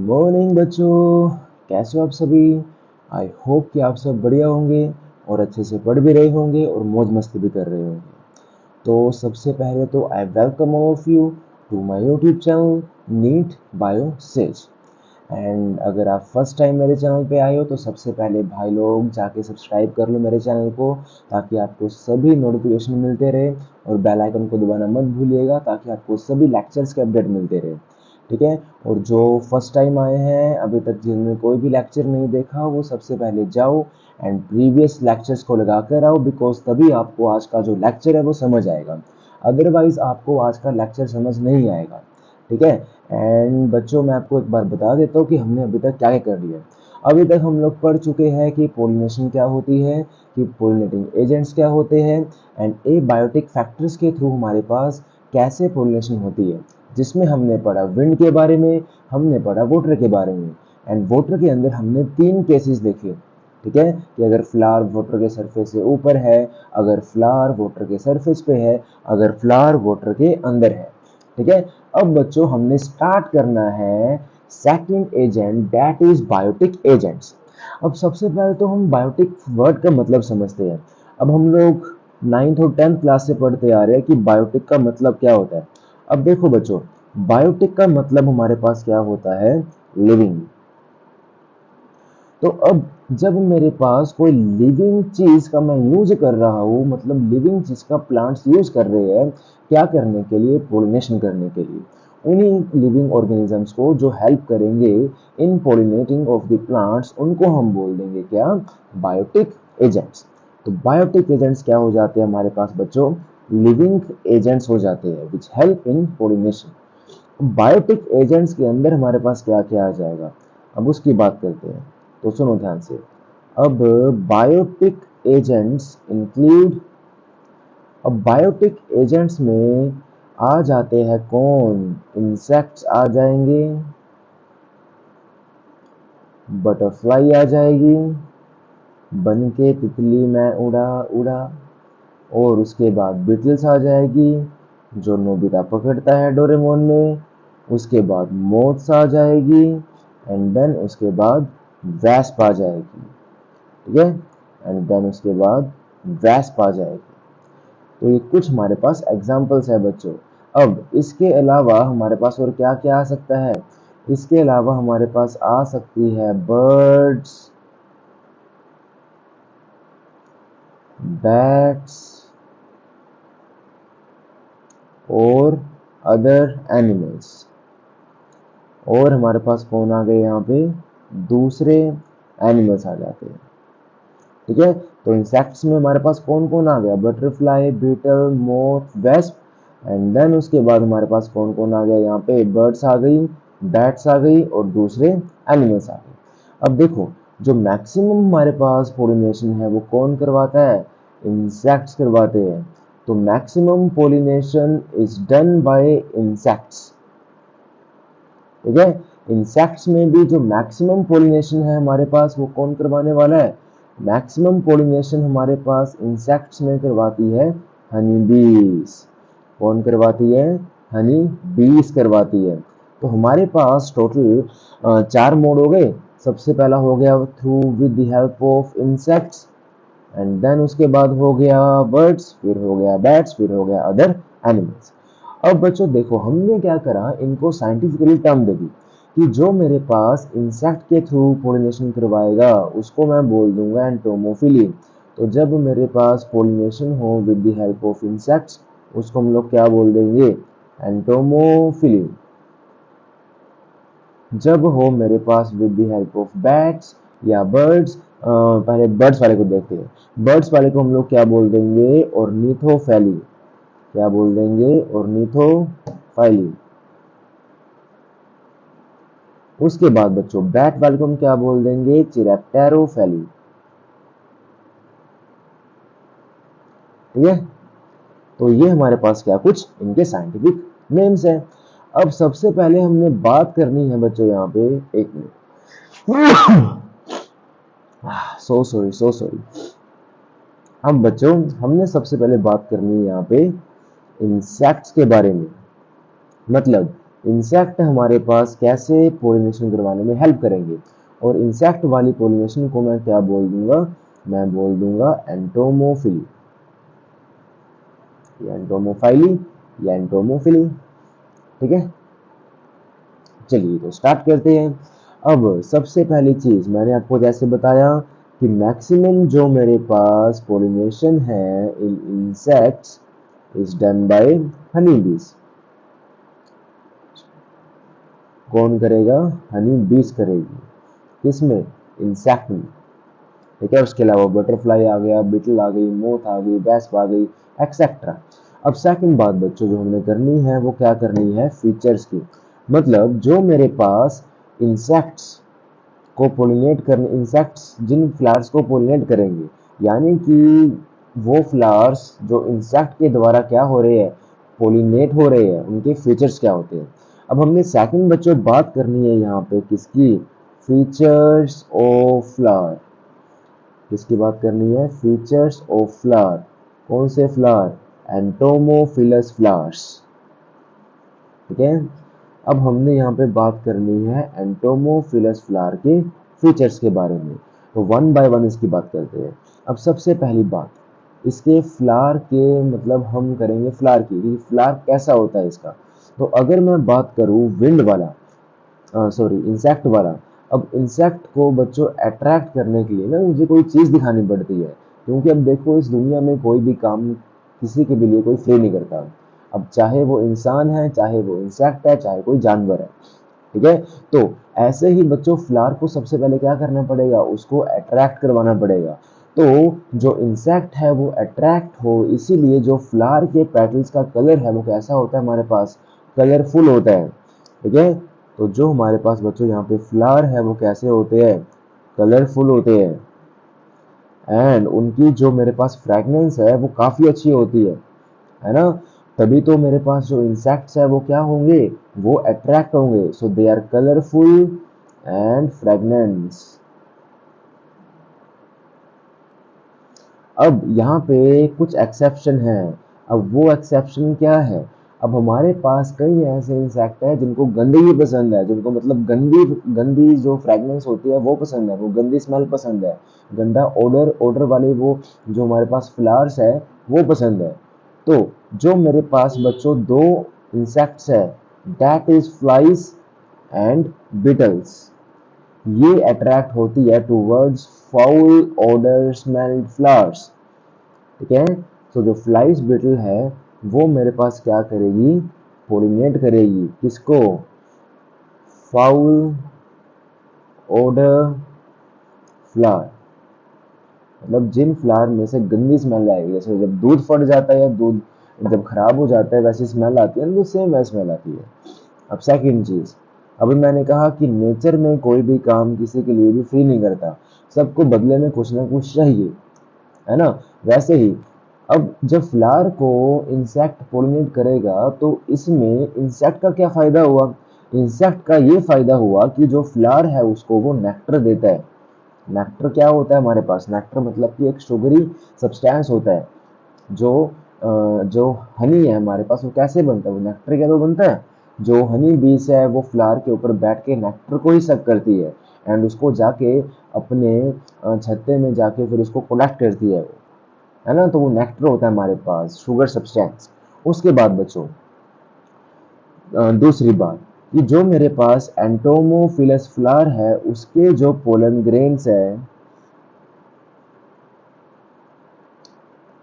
Morning बच्चों, कैसे हो आप सभी। आई होप कि आप सब बढ़िया होंगे और अच्छे से पढ़ भी रहे होंगे और मौज मस्ती भी कर रहे होंगे। तो सबसे पहले तो I welcome all of you to my YouTube channel NEET bio sage. And अगर आप फर्स्ट टाइम मेरे चैनल पे आए हो तो सबसे पहले भाई लोग जाके सब्सक्राइब कर लो मेरे चैनल को, ताकि आपको सभी नोटिफिकेशन मिलते रहे, और बेल आइकन को दबाना मत भूलिएगा ताकि आपको सभी लेक्चर्स के अपडेट मिलते रहे। ठीक है। और जो फर्स्ट टाइम आए हैं, अभी तक जिन्होंने कोई भी लेक्चर नहीं देखा, वो सबसे पहले जाओ एंड प्रीवियस लेक्चर्स को लगा कर आओ, बिकॉज तभी आपको आज का जो लेक्चर है वो समझ आएगा। अदरवाइज आपको आज का लेक्चर समझ नहीं आएगा। ठीक है। एंड बच्चों, मैं आपको एक बार बता देता हूँ कि हमने अभी तक क्या क्या कर लिया। अभी तक हम लोग पढ़ चुके हैं कि पोलिनेशन क्या होती है, कि पोलिनेटिंग एजेंट्स क्या होते हैं, एंड एबायोटिक फैक्टर्स के थ्रू हमारे पास कैसे पोलिनेशन होती है, जिसमें हमने पढ़ा विंड के बारे में, हमने पढ़ा वाटर के बारे में। एंड वाटर के अंदर हमने 3 केसेस देखे। ठीक है, कि अगर फ्लावर वाटर के सरफेस से ऊपर है, अगर फ्लावर वाटर के सरफेस पे है, अगर फ्लावर वाटर के अंदर है। ठीक है। अब बच्चों, हमने स्टार्ट करना है second agent, that is biotic agents. अब सबसे पहले तो हम बायोटिक वर्ड का मतलब समझते हैं। अब हम लोग 9th और 10th क्लास से पढ़ते आ रहे हैं कि बायोटिक का मतलब क्या होता है। अब देखो बच्चों, बायोटिक का मतलब हमारे पास क्या होता है, लिविंग। तो अब जब मेरे पास कोई लिविंग चीज का मैं यूज कर रहा हूँ, मतलब लिविंग चीज का प्लांट्स यूज कर रहे हैं, क्या करने के लिए, पोलिनेशन करने के लिए। उन्हीं लिविंग ऑर्गेनिजम्स को जो हेल्प करेंगे इन पोलिनेटिंग ऑफ द प्लांट्स, उनको हम बोल देंगे क्या, बायोटिक एजेंट्स। तो बायोटिक एजेंट्स क्या हो जाते हैं हमारे पास बच्चों, लिविंग एजेंट्स हो जाते हैं which help in pollination. Biotic agents के अंदर हमारे पास क्या क्या आ जाएगा, अब उसकी बात करते हैं। तो सुनो ध्यान से। अब बायोटिक एजेंट्स इंक्लूड, अब बायोटिक एजेंट्स में आ जाते हैं कौन, इंसेक्ट्स आ जाएंगे, बटरफ्लाई आ जाएगी, बन के तितली मैं उड़ा उड़ा, और उसके बाद बीटल्स आ जाएगी जो नोबिता पकड़ता है डोरेमोन में, उसके बाद मोथ्स आ जाएगी, एंड देन उसके बाद वैस्प आ जाएगी। ठीक है। एंड देन उसके बाद वैस्प आ जाएगी। तो ये कुछ हमारे पास एग्जांपल्स है बच्चों। अब इसके अलावा हमारे पास और क्या क्या आ सकता है, इसके अलावा हमारे पास आ सकती है बर्ड्स, बैट्स और अदर एनिमल्स। और हमारे पास कौन आ गए, यहाँ पे दूसरे एनिमल्स आ जाते हैं। ठीक है। तो इंसेक्ट्स में हमारे पास कौन कौन आ गया, butterfly, beetle, moth, wasp. And then उसके बाद हमारे पास कौन कौन आ गया, यहाँ पे बर्ड्स आ गई, बैट्स आ गई और दूसरे एनिमल्स आ गए। अब देखो, जो मैक्सिमम हमारे पास पोलिनेशन है वो कौन करवाता है, इंसेक्ट्स करवाते हैं। तो maximum pollination is done bye insects. ठीक है। इंसेक्ट्स में भी जो मैक्सिमम पोलिनेशन है हमारे पास, वो कौन करवाने वाला है, मैक्सिमम पोलिनेशन हमारे पास इंसेक्ट्स में करवाती है हनी बीज। कौन करवाती है, हनी बीज करवाती है। तो हमारे पास टोटल 4 मोड हो गए। सबसे पहला हो गया through with the help of insects, and then उसके बाद हो गया बर्ड्स, फिर हो गया बैट्स, फिर हो गया अदर एनिमल्स। अब बच्चों देखो, हमने क्या करा, इनको साइंटिफिकली टर्म दे दी कि जो मेरे पास इंसेक्ट के थ्रू पोलिनेशन करवाएगा उसको मैं बोल दूंगा एंटोमोफिली। तो जब मेरे पास पोलिनेशन हो with the help of insects, उसको हम लोग क्या बोल देंगे, एंटोमोफिली। जब हो मेरे पास with the help of bats या बर्ड्स, पहले बर्ड्स वाले को देखते हैं। बर्ड्स वाले को हम लोग क्या बोल देंगे, ऑर्निथोफैली। क्या बोल देंगे, ऑर्निथोफैली। उसके बाद बच्चों बैट वाले को हम क्या बोल देंगे, चिरैप्टेरोफैली। ठीक है। तो ये हमारे पास क्या कुछ इनके साइंटिफिक नेम्स हैं। अब सबसे पहले हमने बात करनी है बच्चों, यहाँ पे एक मिनट, सो सॉरी। अब बच्चों, हमने सबसे पहले बात करनी है यहाँ पे इंसेक्ट्स के बारे में। मतलब इंसेक्ट हमारे पास कैसे पोलिनेशन करवाने में हेल्प करेंगे। और इंसेक्ट वाली पोलिनेशन को मैं क्या बोल दूंगा, मैं बोल दूंगा एंटोमोफिली, या एंटोमोफाइली या एंटोमोफिली। ठीक है, चलिए तो स्टार्ट करते हैं। अब सबसे पहली चीज मैंने आपको जैसे बताया कि मैक्सिमम जो मेरे पास पोलिनेशन है in insects is done by honey bees. कौन करेगा, हनी बीज करेगी, किसमें, इंसेक्ट में। ठीक है, उसके अलावा बटरफ्लाई आ गया, बिटल आ गई, मोथ आ गई, वेस्प आ गई, एक्सेट्रा। अब सेकंड बात बच्चों जो हमने करनी है वो क्या करनी है, फीचर्स की। मतलब जो मेरे पास इंसेक्ट्स को पोलिनेट करने, इंसेक्ट्स जिन फ्लावर्स को पोलिनेट करेंगे, यानी कि वो फ्लावर्स जो इंसेक्ट के द्वारा क्या हो रहे हैं, पोलिनेट हो रहे हैं, उनके फीचर्स क्या होते हैं। अब हमने सेकंड बच्चों बात करनी है यहाँ पे किसकी, फीचर्स ऑफ फ्लावर। किसकी बात करनी है, फीचर्स ऑफ फ्लावर। कौन से फ्लावर, एंटोमोफिलस फ्लावर्स। ठीक है, अब हमने यहाँ पे बात करनी है एंटोमोफिलस फ्लावर के फीचर्स के बारे में। तो वन बाय वन इसकी बात करते हैं। अब सबसे पहली बात, इसके फ्लावर के मतलब हम करेंगे फ्लावर की, फ्लावर कैसा होता है इसका। तो अगर मैं बात करूँ विंड वाला, सॉरी इंसेक्ट वाला। अब इंसेक्ट को बच्चों अट्रैक्ट करने के लिए ना मुझे कोई चीज़ दिखानी पड़ती है, क्योंकि अब देखो इस दुनिया में कोई भी काम किसी के भी लिए कोई फ्री नहीं करता। अब चाहे वो इंसान है, चाहे वो इंसेक्ट है, चाहे कोई जानवर है। ठीक है, तो ऐसे ही बच्चों फ्लावर को सबसे पहले क्या करना पड़ेगा, उसको अट्रैक्ट करवाना पड़ेगा। तो जो इंसेक्ट है वो अट्रैक्ट हो, इसीलिए जो फ्लावर के पेटल्स का कलर है वो कैसा होता है, हमारे पास कलरफुल होता है। ठीक है, तो जो हमारे पास बच्चों यहाँ पे फ्लावर है वो कैसे होते हैं, कलरफुल होते हैं। एंड उनकी जो मेरे पास फ्रेगनेंस है वो काफ़ी अच्छी होती है ना। तभी तो मेरे पास जो इंसेक्ट्स है वो क्या होंगे, वो अट्रैक्ट होंगे। So they are colourful and fragrance. अब यहाँ पे कुछ एक्सेप्शन है। अब वो एक्सेप्शन क्या है, अब हमारे पास कई ऐसे इंसेक्ट है जिनको गंदगी पसंद है, जिनको मतलब गंदी गंदी जो फ्रेगनेंस होती है वो पसंद है, वो गंदी स्मेल पसंद है, गंदा ओडर ओडर वाले वो जो हमारे पास फ्लावर्स है वो पसंद है। तो जो मेरे पास बच्चों दो इंसेक्ट्स है, that is flies and beetles, ये अट्रैक्ट होती है towards foul odour smelled flowers. ठीक है, तो जो फ्लाइज बिटल है वो मेरे पास क्या करेगी, पोलिनेट करेगी, किसको, फाउल ओडर फ्लावर। मतलब जिन फ्लावर में से गंदी स्मेल आएगी, जैसे जब दूध फट जाता है या दूध जब खराब हो जाता है वैसी स्मेल आती है, तो सेम वैसी स्मेल आती है। अब सेकंड चीज, अभी मैंने कहा कि नेचर में कोई भी काम किसी के लिए भी फ्री नहीं करता, सबको बदले में कुछ ना कुछ चाहिए, है ना। वैसे ही अब जब फ्लावर को इंसेक्ट पोलिनेट करेगा तो इसमें इंसेक्ट का क्या फायदा हुआ, इंसेक्ट का ये फायदा हुआ कि जो फ्लावर है उसको वो नेक्टर देता है। नेक्टर क्या होता है हमारे पास, नेक्टर मतलब कि एक शुगरी सब्सटेंस होता है। जो हनी है हमारे पास वो कैसे बनता है, वो नेक्टर क्या तो बनता है। जो हनी बीस है वो फ्लावर के ऊपर बैठ के नेक्टर को ही सक करती है, एंड उसको जाके अपने छत्ते में जाके फिर उसको कलेक्ट करती है, है ना। तो वो नेक्टर होता है हमारे पास, शुगर सब्सटेंस। उसके बाद बच्चों दूसरी बात कि जो मेरे पास एंटोमोफिलस फ्लावर है उसके जो पोलन ग्रेन्स है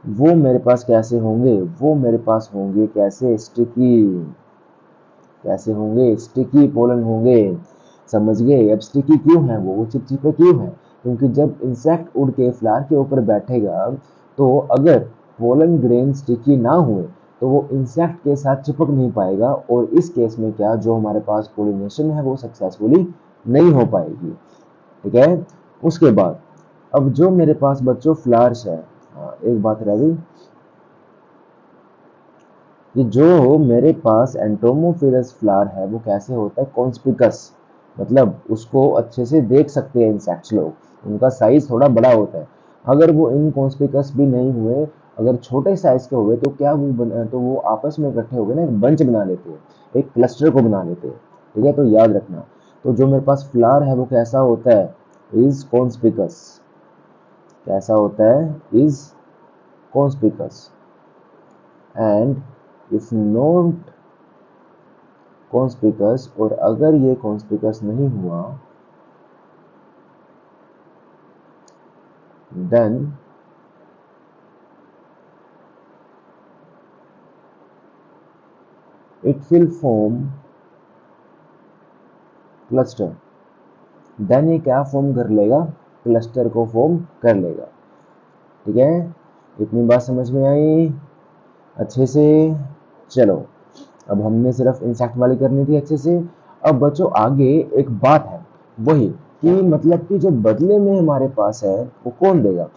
वो मेरे पास कैसे होंगे, वो मेरे पास होंगे कैसे, स्टिकी। कैसे होंगे, स्टिकी पोलन होंगे। समझ गए, अब स्टिकी क्यों है, वो चिपचिपे क्यों है, क्योंकि जब इंसेक्ट उड़ के फ्लावर के ऊपर बैठेगा तो अगर पोलन ग्रेन स्टिकी ना हुए तो वो इंसेक्ट के साथ चिपक नहीं पाएगा, और इस केस में क्या, जो हमारे पास पोलिनेशन है वो सक्सेसफुली नहीं हो पाएगी। ठीक है, उसके बाद अब जो मेरे पास बच्चों फ्लावर्स है, एक बात रह गई कि जो मेरे पास एंटोमोफिलस फ्लावर है वो कैसे होता है, कॉन्स्पिकस, मतलब उसको अच्छे से देख सकते हैं इंसेक्ट्स लोग, उनका साइज थोड़ा बड़ा होता है। अगर वो इनकॉन्स्पिकस भी नहीं हुए, अगर छोटे साइज के हुए तो क्या तो वो आपस में इकट्ठे हो गए ना, एक बंच बना लेते हैं, एक क्लस्टर को बना लेते हैं। ठीक है, तो याद रखना। तो जो मेरे पास फ्लावर है वो कैसा होता है, इज कॉन्स्पिकस। कैसा होता है, is conspicuous. And if not conspicuous, और अगर ये कॉन्स्पिकस नहीं हुआ, then it will form cluster. Then ये क्या फॉर्म कर लेगा, क्लस्टर को फॉर्म कर लेगा। ठीक है, इतनी बात समझ में आई अच्छे से। चलो, अब हमने सिर्फ इंसेक्ट वाली करनी थी अच्छे से। अब बच्चों आगे एक बात है, वही कि मतलब कि जो बदले में हमारे पास है वो कौन देगा।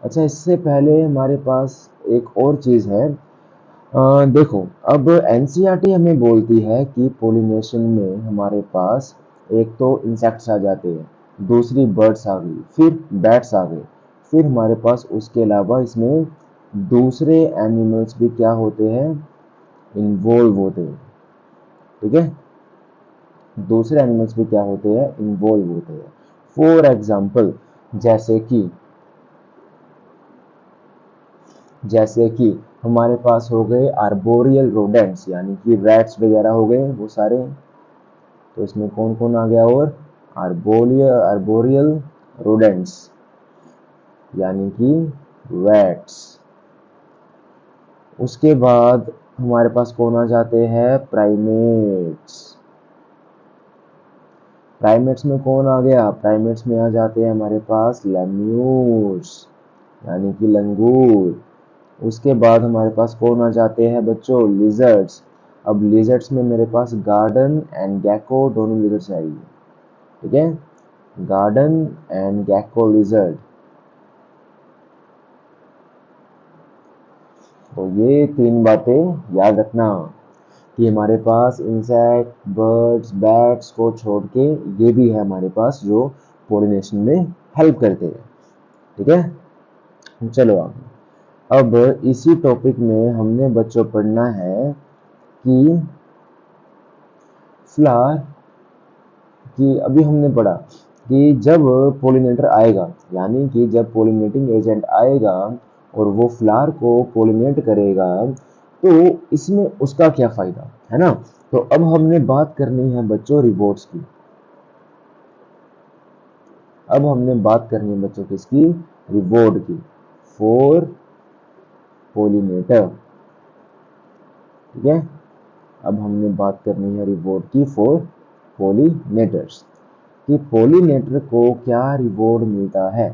अच्छा, इससे पहले हमारे पास एक और चीज है। देखो, अब एनसीईआरटी हमें बोलती है कि पोलिनेशन में हमारे पास एक तो इंसेक्ट्स आ जाते हैं, दूसरी बर्ड्स आ गई, फिर बैट्स आ गए, फिर हमारे पास उसके अलावा इसमें दूसरे एनिमल्स भी क्या होते हैं, इन्वॉल्व होते हैं। ठीक है, दूसरे एनिमल्स भी क्या होते हैं, इन्वॉल्व होते हैं। फॉर एग्जाम्पल, जैसे कि हमारे पास हो गए आर्बोरियल रोडेंट्स, यानी कि रैट्स वगैरह हो गए वो सारे। तो इसमें कौन कौन आ गया, और आर्बोरियल रोडेंट्स यानी कि रैट्स। उसके बाद हमारे पास कौन आ जाते हैं, प्राइमेट्स। प्राइमेट्स में कौन आ गया, प्राइमेट्स में आ जाते हैं हमारे पास लेम्यूर्स यानी कि लंगूर। उसके बाद हमारे पास कौन आ जाते हैं बच्चों, लिजर्ड्स। अब लिजर्ड्स में मेरे पास गार्डन एंड गैको दोनों लिजर्ड्स आएगी। ठीक है, गार्डन एंड गैको लिजर्ड। तो ये तीन बातें याद रखना कि हमारे पास इंसेक्ट, बर्ड्स, बैट्स को छोड़ के ये भी है हमारे पास जो पोलिनेशन में हेल्प करते हैं। ठीक है, चलो आगे। अब इसी टॉपिक में हमने बच्चों पढ़ना है कि फ्लावर कि अभी हमने पढ़ा कि जब पोलिनेटर आएगा, यानी कि जब पोलिनेटिंग एजेंट आएगा और वो फ्लावर को पोलिनेट करेगा, तो इसमें उसका क्या फायदा है ना। तो अब हमने बात करनी है बच्चों रिवॉर्ड्स की। अब हमने बात करनी है बच्चों किसकी, रिवॉर्ड की, फॉर पोलिनेटर। ठीक है, अब हमने बात करनी है रिवॉर्ड की फॉर पोलिनेटर्स, कि पोलिनेटर को क्या रिवॉर्ड मिलता है।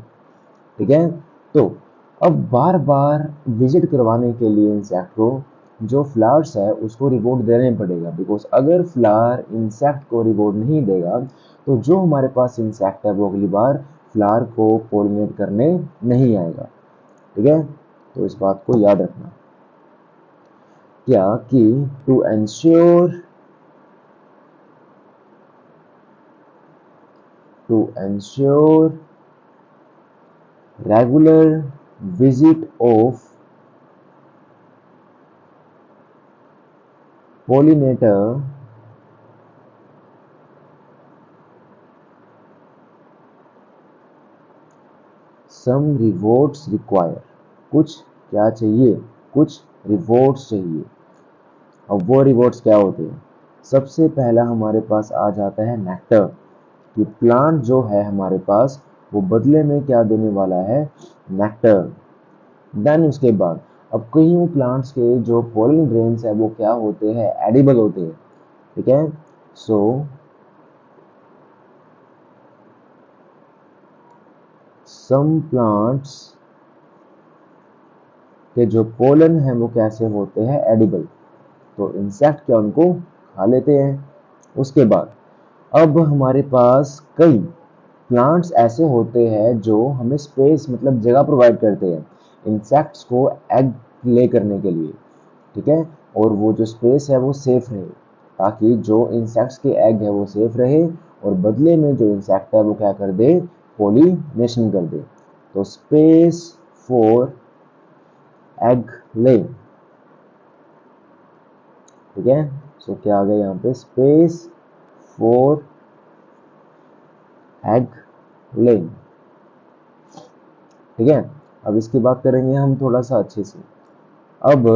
ठीक है, तो अब बार बार विजिट करवाने के लिए इंसेक्ट को जो फ्लावर्स है उसको रिवॉर्ड देना पड़ेगा, बिकॉज अगर फ्लावर इंसेक्ट को रिवॉर्ड नहीं देगा तो जो हमारे पास इंसेक्ट है वो अगली बार फ्लावर को पोलिनेट करने नहीं आएगा। ठीक है, तो इस बात को याद रखना। क्या कि to ensure regular visit of pollinator some rewards require। कुछ क्या चाहिए, कुछ रिवॉर्ड्स चाहिए। अब वो रिवॉर्ड्स क्या होते हैं, सबसे पहला हमारे पास आ जाता है नेक्टर, कि प्लांट जो है हमारे पास वो बदले में क्या देने वाला है, नेक्टर। देन उसके बाद अब कई प्लांट्स के जो पोलन ग्रेन्स है वो क्या होते हैं, एडिबल होते हैं। ठीक है, सो सम प्लांट्स के जो पोलन है वो कैसे होते हैं, एडिबल। तो इंसेक्ट क्या उनको खा लेते हैं। उसके बाद अब हमारे पास कई प्लांट्स ऐसे होते हैं जो हमें स्पेस मतलब जगह प्रोवाइड करते हैं इंसेक्ट्स को एग ले करने के लिए। ठीक है, और वो जो स्पेस है वो सेफ रहे, ताकि जो इंसेक्ट्स के एग है वो सेफ रहे और बदले में जो इंसेक्ट है वो क्या कर दे, पोलिनेशन कर दे। तो स्पेस फॉर एग लेइंग। ठीक है, सो क्या आ गया यहाँ पे, स्पेस फॉर एग लेइंग। ठीक है, अब इसकी बात करेंगे हम थोड़ा सा अच्छे से। अब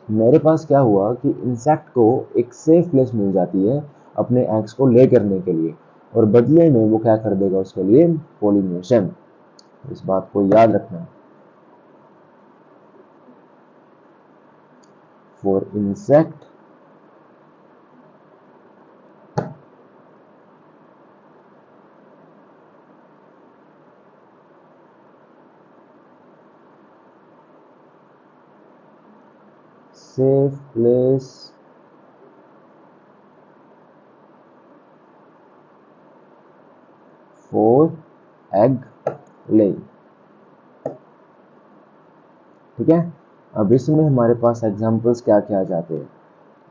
मेरे पास क्या हुआ कि इंसेक्ट को एक सेफ प्लेस मिल जाती है अपने एग्स को ले करने के लिए, और बदले में वो क्या कर देगा उसके लिए, पोलिनेशन। इस बात को याद रखना। For insect safe place for egg laying। ठीक है, अब इसमें हमारे पास एग्जांपल्स क्या क्या आ जाते हैं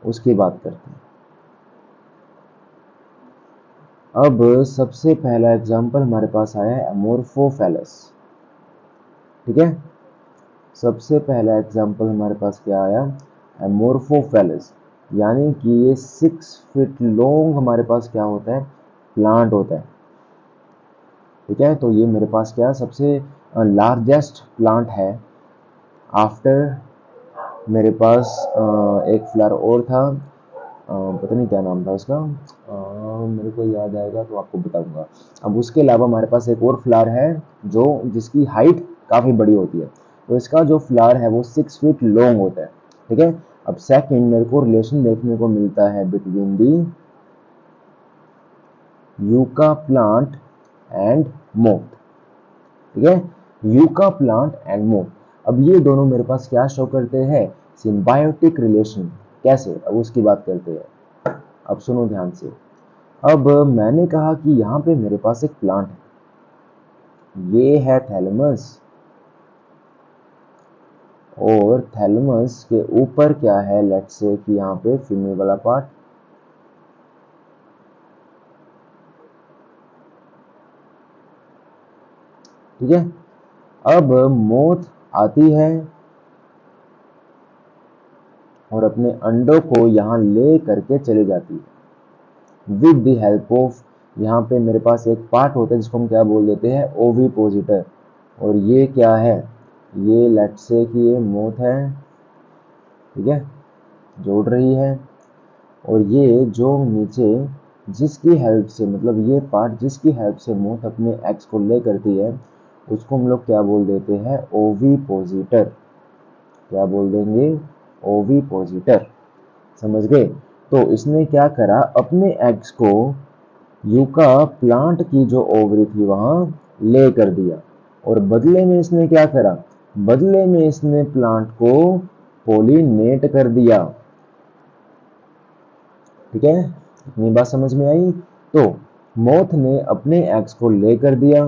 उसकी बात करते हैं। अब सबसे पहला एग्जांपल हमारे पास आया है अमोर्फोफेलस। ठीक है, सबसे पहला एग्जांपल हमारे पास क्या आया, एमोर्फोफेलस, यानी कि ये 6 फीट लॉन्ग हमारे पास क्या होता है, प्लांट होता है। ठीक है, तो ये मेरे पास क्या सबसे लार्जेस्ट प्लांट है। आफ्टर मेरे पास एक फ्लावर और था, पता नहीं क्या नाम था उसका, मेरे को याद आएगा तो आपको बताऊंगा। अब उसके अलावा हमारे पास एक और फ्लावर है जो जिसकी हाइट काफ़ी बड़ी होती है, तो इसका जो फ्लावर है वो 6 फीट लॉन्ग होता है। ठीक है, अब सेकंड मेरे को रिलेशन देखने को मिलता है between the yucca plant and moth. ठीक है, यूका प्लांट एंड मोथ, अब ये दोनों मेरे पास क्या शो करते हैं, सिम्बायोटिक रिलेशन। कैसे, अब उसकी बात करते हैं। अब सुनो ध्यान से। अब मैंने कहा कि यहाँ पे मेरे पास एक प्लांट है, ये है थैलेमस, और थैलेमस के ऊपर क्या है, लेट्स से कि यहाँ पे फीमेल वाला पार्ट। ठीक है, अब मोथ आती है और अपने अंडों को यहाँ ले करके चली जाती है विद द हेल्प ऑफ, यहाँ पे मेरे पास एक पार्ट होता है जिसको हम क्या बोल देते हैं, ओविपोजिटर। और ये क्या है, ये लेट्स से कि ये मोथ है। ठीक है, जोड़ रही है, और ये जो नीचे जिसकी हेल्प से, मतलब ये पार्ट जिसकी हेल्प से मोथ अपने एग्स को ले करती है, उसको हम लोग क्या बोल देते हैं, ओविपोजिटर। क्या बोल देंगे, ओविपोजिटर। समझ गए, तो इसने क्या करा, अपने एग्स को यूका प्लांट की जो ओवरी थी वहां ले कर दिया, और बदले में इसने क्या करा, बदले में इसने प्लांट को पोलिनेट कर दिया। ठीक है, इतनी बात समझ में आई। तो मोथ ने अपने एग्स को ले कर दिया,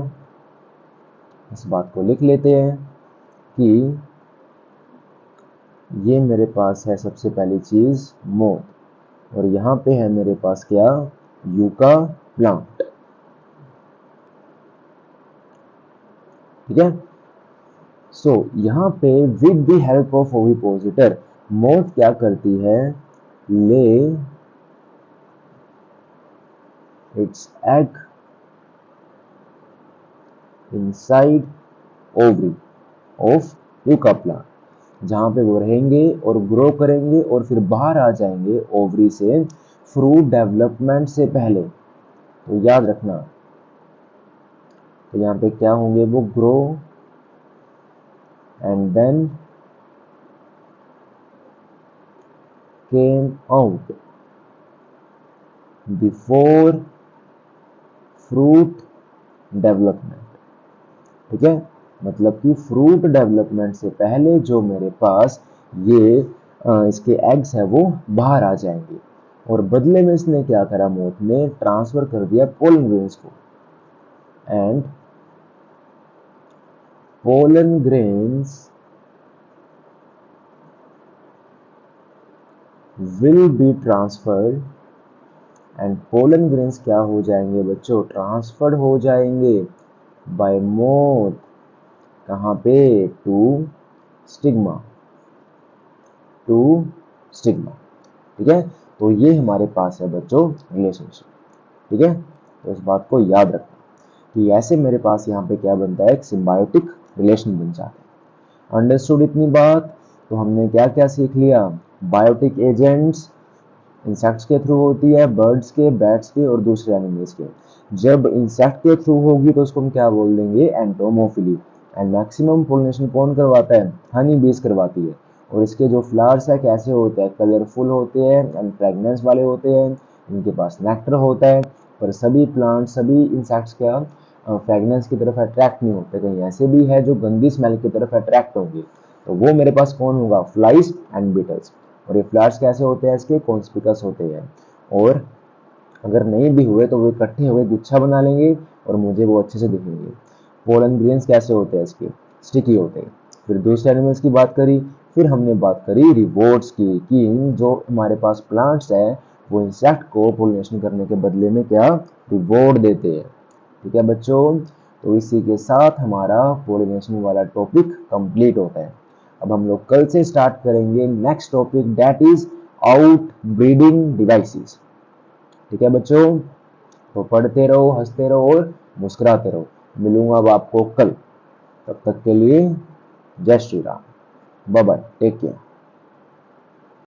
इस बात को लिख लेते हैं कि ये मेरे पास है सबसे पहली चीज मोथ, और यहाँ पे है मेरे पास क्या, यूका प्लांट। ठीक है, सो यहाँ पे with the help of ओविपोजिटर moth क्या करती है, ले it's egg inside ovary of yucca plant, जहाँ पे वो रहेंगे और ग्रो करेंगे और फिर बाहर आ जाएंगे ओवरी से फ्रूट डेवलपमेंट से पहले। तो याद रखना, तो यहाँ पे क्या होंगे, वो grow and then came out before fruit development. ठीक है, मतलब कि फ्रूट डेवलपमेंट से पहले जो मेरे पास ये इसके एग्स है वो बाहर आ जाएंगे, और बदले में इसने क्या करा, मोथ ने ट्रांसफर कर दिया पोलन ग्रेन्स को, and pollen grains will be transferred, and pollen grains क्या हो जाएंगे बच्चों, ट्रांसफर्ड हो जाएंगे बाय मोथ। कहाँ पे, टू स्टिग्मा, टू स्टिग्मा। ठीक है, तो ये हमारे पास है बच्चों रिलेशनशिप। ठीक है, तो इस बात को याद रखना कि ऐसे मेरे पास यहाँ पे क्या बनता है, एक सिम्बायोटिक रिलेशन बन जाता है। अंडरस्टूड इतनी बात? तो हमने क्या क्या सीख लिया, बायोटिक एजेंट्स इंसेक्ट्स के थ्रू होती है, बर्ड्स के, बैट्स के और दूसरे एनिमल्स के। जब इंसेक्ट के थ्रू होगी तो उसको हम क्या बोल देंगे, एंटोमोफिली। एंड मैक्सिमम पोलिनेशन कौन करवाता है, हनी बीज करवाती है। और इसके जो फ्लावर्स है कैसे होते हैं, कलरफुल होते हैं एंड फ्रेगनेंस वाले होते हैं, इनके पास नेक्टर होता है। पर सभी प्लांट, सभी इंसेक्ट्स क्या फ्रेगनेंस की तरफ अट्रैक्ट नहीं होते, कहीं ऐसे भी है जो गंदी स्मेल की तरफ अट्रैक्ट होंगे। तो वो मेरे पास कौन होगा, फ्लाइज एंड बीटल्स। और ये फ्लावर्स कैसे होते हैं, इसके कॉन्स्पिकस होते हैं। और अगर नहीं भी हुए तो वो इकट्ठे हुए गुच्छा बना लेंगे और मुझे वो अच्छे से दिखेंगे। पोलन ग्रेन्स कैसे होते हैं इसके, स्टिकी होते हैं। फिर दूसरे एनिमल्स की बात करी, फिर हमने बात करी रिवॉर्ड्स की, कि जो हमारे पास प्लांट्स है वो इंसेक्ट को पोलिनेशन करने के बदले में क्या रिवॉर्ड देते हैं। ठीक है बच्चों, तो इसी के साथ हमारा पोलिनेशन वाला टॉपिक कंप्लीट होता है। अब हम लोग कल से स्टार्ट करेंगे next topic, that is out breeding devices. ठीक है बच्चों, तो पढ़ते रहो, हंसते रहो और मुस्कुराते रहो। मिलूंगा अब आपको कल, तब तक के लिए जय Shri Ram, bye bye, take care.